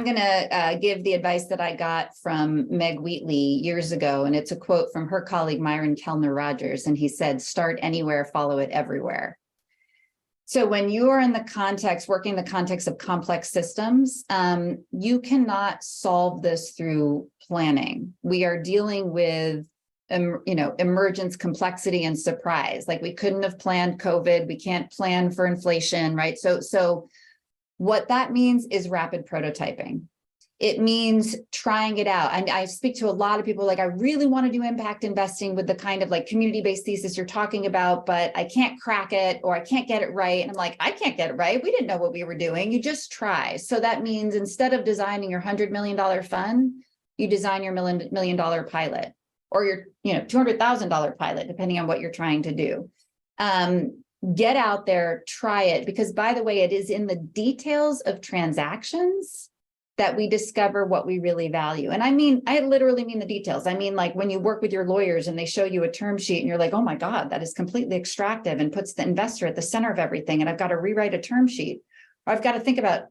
going to give the advice that I got from Meg Wheatley years ago, and it's a quote from her colleague Myron Kellner Rogers, and he said, "Start anywhere, follow it everywhere." So when you are in the context, working in the context of complex systems, you cannot solve this through planning. We are dealing with emergence, complexity, and surprise. Like, we couldn't have planned COVID. We can't plan for inflation, right? So what that means is rapid prototyping. It means trying it out. And I speak to a lot of people like, I really want to do impact investing with the kind of like community-based thesis you're talking about, but I can't crack it, or I can't get it right. And I'm like, I can't get it right. We didn't know what we were doing. You just try. So that means instead of designing your $100 million fund, you design your $1 million pilot, or your $200,000 pilot, depending on what you're trying to do. Get out there, try it, because by the way, it is in the details of transactions that we discover what we really value. And I literally mean the details. I mean, like when you work with your lawyers and they show you a term sheet and you're like, oh my God, that is completely extractive and puts the investor at the center of everything. And I've got to rewrite a term sheet, or I've got to think about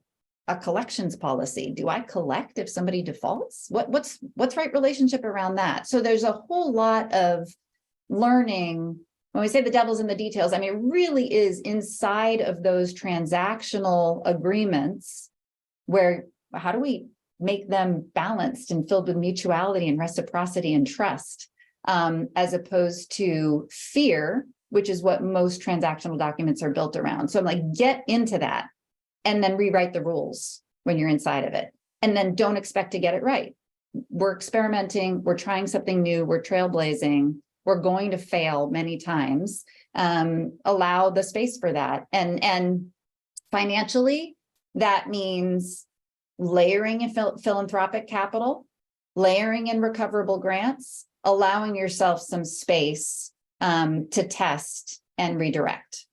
a collections policy. Do I collect if somebody defaults? What's right relationship around that? So there's a whole lot of learning. When we say the devil's in the details, I mean, it really is inside of those transactional agreements where, how do we make them balanced and filled with mutuality and reciprocity and trust, as opposed to fear, which is what most transactional documents are built around. So I'm like, get into that and then rewrite the rules when you're inside of it. And then don't expect to get it right. We're experimenting, we're trying something new, we're trailblazing, we're going to fail many times. Allow the space for that. And financially, that means layering in philanthropic capital, layering in recoverable grants, allowing yourself some space to test and redirect.